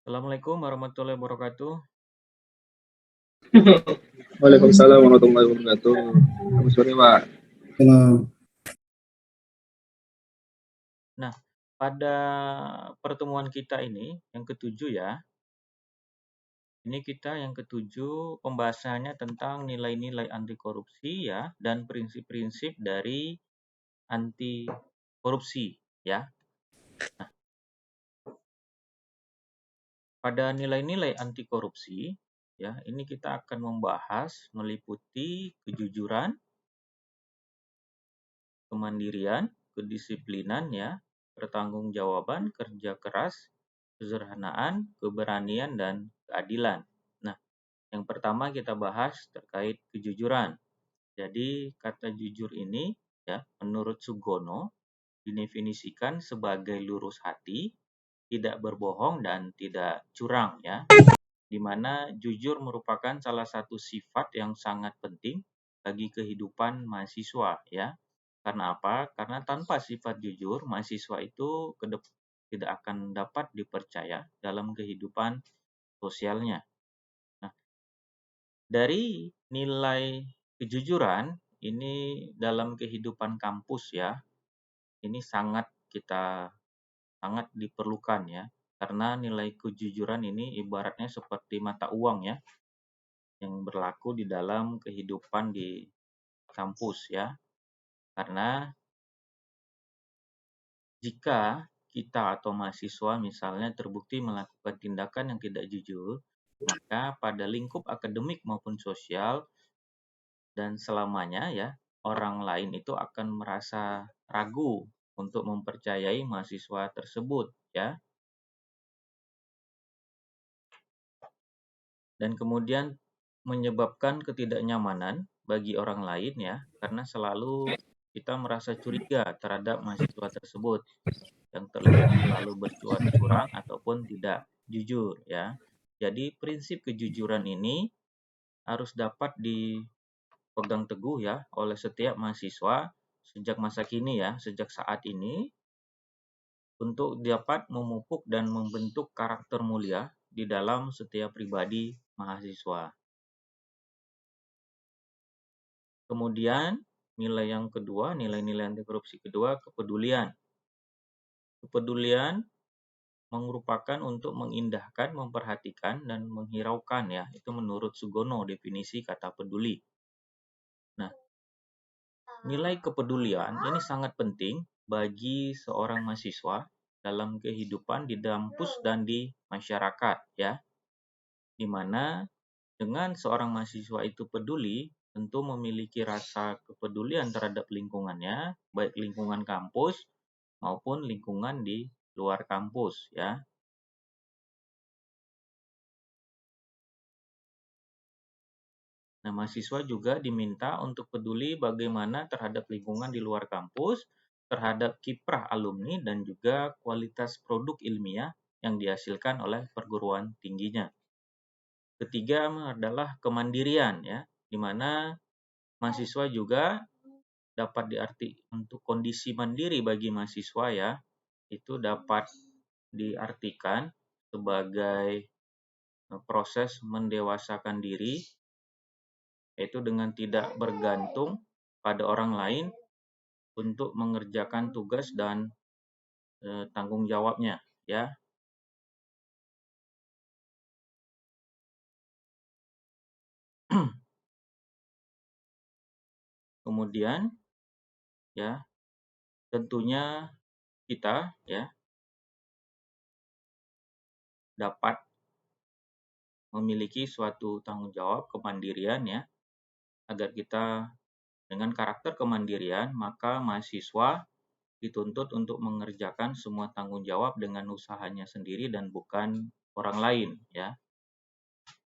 Assalamualaikum warahmatullahi wabarakatuh. Waalaikumsalam warahmatullahi wabarakatuh. Selamat sore, Pak. Salam. Nah, pada pertemuan kita ini, yang ketujuh ya, ini kita yang ketujuh pembahasannya tentang nilai-nilai anti korupsi ya, dan prinsip-prinsip dari anti korupsi ya. Nah, pada nilai-nilai anti korupsi ya, ini kita akan membahas meliputi kejujuran, kemandirian, kedisiplinan ya, pertanggungjawaban, kerja keras, kesederhanaan, keberanian, dan keadilan. Nah, yang pertama kita bahas terkait kejujuran. Jadi, kata jujur ini ya, menurut Sugono didefinisikan sebagai lurus hati, tidak berbohong dan tidak curang ya. Di mana jujur merupakan salah satu sifat yang sangat penting bagi kehidupan mahasiswa ya. Karena apa? Karena tanpa sifat jujur, mahasiswa itu tidak akan dapat dipercaya dalam kehidupan sosialnya. Nah, dari nilai kejujuran ini dalam kehidupan kampus ya, ini sangat diperlukan ya. Karena nilai kejujuran ini ibaratnya seperti mata uang ya, yang berlaku di dalam kehidupan di kampus ya. Karena jika kita atau mahasiswa misalnya terbukti melakukan tindakan yang tidak jujur, maka pada lingkup akademik maupun sosial dan selamanya ya, orang lain itu akan merasa ragu untuk mempercayai mahasiswa tersebut ya. Dan kemudian menyebabkan ketidaknyamanan bagi orang lain ya, karena selalu kita merasa curiga terhadap mahasiswa tersebut yang terlihat selalu berbuat curang ataupun tidak jujur ya. Jadi prinsip kejujuran ini harus dapat dipegang teguh ya oleh setiap mahasiswa sejak masa kini ya, sejak saat ini untuk dapat memupuk dan membentuk karakter mulia di dalam setiap pribadi mahasiswa. Kemudian nilai yang kedua, nilai-nilai anti korupsi kedua, kepedulian. Kepedulian merupakan untuk mengindahkan, memperhatikan, dan menghiraukan ya. Itu menurut Sugono definisi kata peduli. Nah, nilai kepedulian ini sangat penting bagi seorang mahasiswa dalam kehidupan di kampus dan di masyarakat ya. Di mana dengan seorang mahasiswa itu peduli, tentu memiliki rasa kepedulian terhadap lingkungannya, baik lingkungan kampus maupun lingkungan di luar kampus ya. Nah, mahasiswa juga diminta untuk peduli bagaimana terhadap lingkungan di luar kampus, terhadap kiprah alumni, dan juga kualitas produk ilmiah yang dihasilkan oleh perguruan tingginya. Ketiga adalah kemandirian, ya, di mana mahasiswa juga dapat diarti untuk kondisi mandiri bagi mahasiswa ya, itu dapat diartikan sebagai proses mendewasakan diri, yaitu dengan tidak bergantung pada orang lain untuk mengerjakan tugas dan tanggung jawabnya ya. Kemudian ya, tentunya kita ya dapat memiliki suatu tanggung jawab kemandirian ya, agar kita dengan karakter kemandirian maka mahasiswa dituntut untuk mengerjakan semua tanggung jawab dengan usahanya sendiri dan bukan orang lain ya.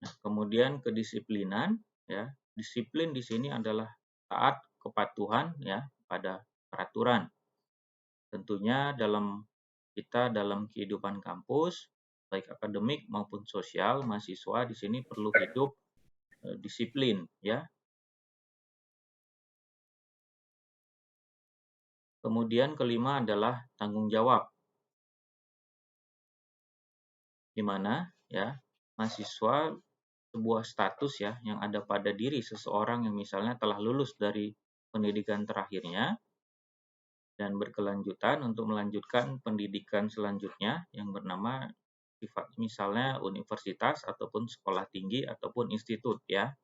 Nah, kemudian kedisiplinan ya. Disiplin di sini adalah taat kepatuhan ya pada peraturan. Tentunya dalam kehidupan kampus baik akademik maupun sosial, mahasiswa di sini perlu hidup disiplin ya. Kemudian kelima adalah tanggung jawab. di mana ya mahasiswa sebuah status ya yang ada pada diri seseorang yang misalnya telah lulus dari pendidikan terakhirnya dan berkelanjutan untuk melanjutkan pendidikan selanjutnya yang bernama misalnya universitas ataupun sekolah tinggi ataupun institut ya.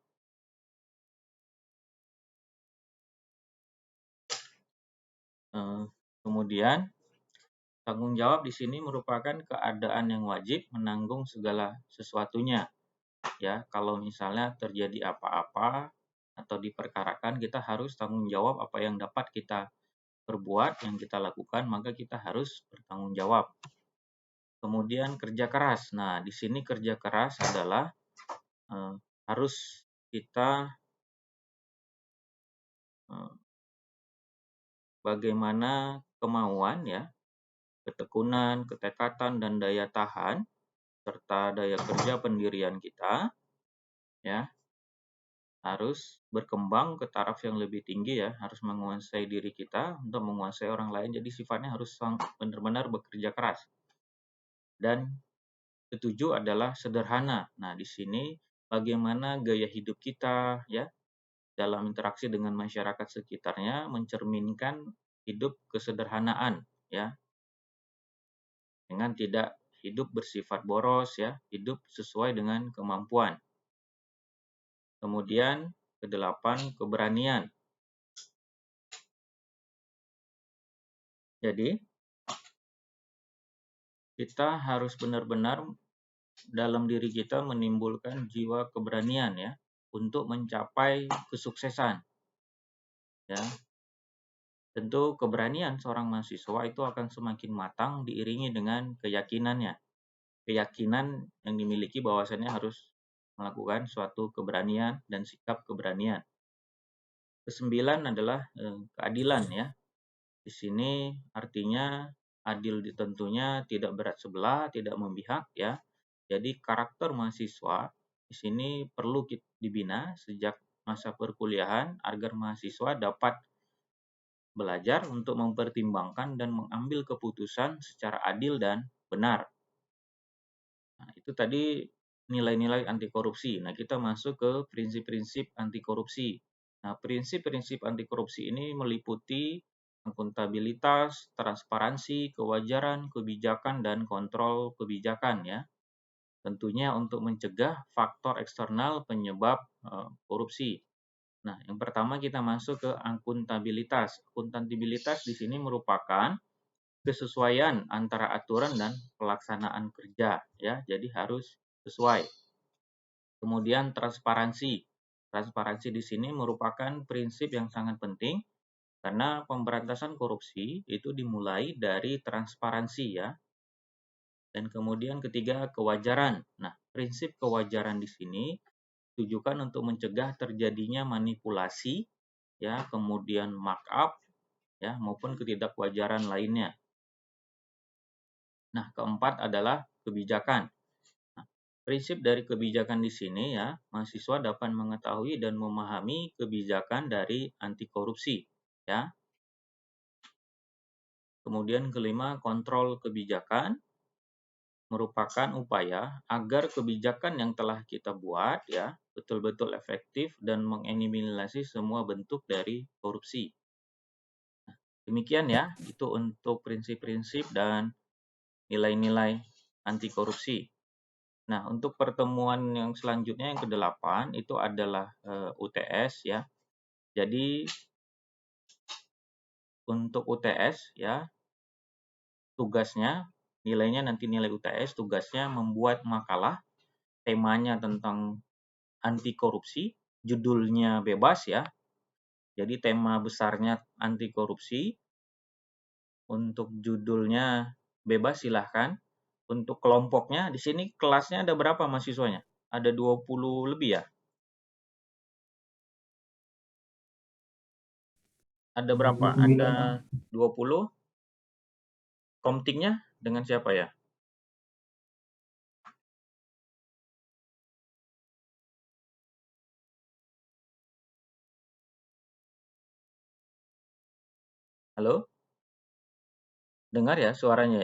Kemudian tanggung jawab di sini merupakan keadaan yang wajib menanggung segala sesuatunya. Ya, kalau misalnya terjadi apa-apa atau diperkarakan, kita harus tanggung jawab apa yang dapat kita perbuat, yang kita lakukan, maka kita harus bertanggung jawab. Kemudian kerja keras. Nah, di sini kerja keras adalah harus kita bagaimana kemauan ya, ketekunan, ketekatan, dan daya tahan serta daya kerja pendirian kita ya harus berkembang ke taraf yang lebih tinggi ya, harus menguasai diri kita untuk menguasai orang lain. Jadi sifatnya harus benar-benar bekerja keras. Dan ketujuh adalah sederhana. Nah, di sini bagaimana gaya hidup kita ya dalam interaksi dengan masyarakat sekitarnya mencerminkan hidup kesederhanaan ya. Dengan tidak hidup bersifat boros ya, hidup sesuai dengan kemampuan. Kemudian kedelapan, keberanian. Jadi, kita harus benar-benar dalam diri kita menimbulkan jiwa keberanian ya untuk mencapai kesuksesan. Ya. Tentu keberanian seorang mahasiswa itu akan semakin matang diiringi dengan keyakinannya. Keyakinan yang dimiliki bahwasannya harus melakukan suatu keberanian dan sikap keberanian. Kesembilan adalah keadilan ya. Di sini artinya adil tentunya tidak berat sebelah, tidak memihak ya. Jadi karakter mahasiswa di sini perlu dibina sejak masa perkuliahan agar mahasiswa dapat belajar untuk mempertimbangkan dan mengambil keputusan secara adil dan benar. Nah, itu tadi nilai-nilai anti korupsi. Nah, kita masuk ke prinsip-prinsip anti korupsi. Nah, prinsip-prinsip anti korupsi ini meliputi akuntabilitas, transparansi, kewajaran, kebijakan, dan kontrol kebijakan ya. Tentunya untuk mencegah faktor eksternal penyebab korupsi. Nah, yang pertama kita masuk ke akuntabilitas. Akuntabilitas di sini merupakan kesesuaian antara aturan dan pelaksanaan kerja ya. Jadi harus sesuai. Kemudian transparansi. Transparansi di sini merupakan prinsip yang sangat penting karena pemberantasan korupsi itu dimulai dari transparansi ya. Dan kemudian ketiga kewajaran. Nah, prinsip kewajaran di sini ditujukan untuk mencegah terjadinya manipulasi ya, kemudian markup ya maupun ketidakwajaran lainnya. Nah, keempat adalah kebijakan. Nah, prinsip dari kebijakan di sini ya, mahasiswa dapat mengetahui dan memahami kebijakan dari anti korupsi ya. Kemudian kelima, kontrol kebijakan merupakan upaya agar kebijakan yang telah kita buat ya betul-betul efektif dan mengeliminasi semua bentuk dari korupsi. Nah, demikian ya, itu untuk prinsip-prinsip dan nilai-nilai anti korupsi. Nah, untuk pertemuan yang selanjutnya yang ke-8 itu adalah UTS ya. Jadi untuk UTS ya tugasnya nilainya nanti nilai UTS tugasnya membuat makalah temanya tentang anti korupsi, judulnya bebas ya. Jadi tema besarnya anti korupsi. Untuk judulnya bebas silahkan. Untuk kelompoknya di sini kelasnya ada berapa mahasiswanya? Ada 20 lebih ya? Ada berapa? Ada 20. Komtingnya dengan siapa ya? Halo? Dengar ya suaranya ya?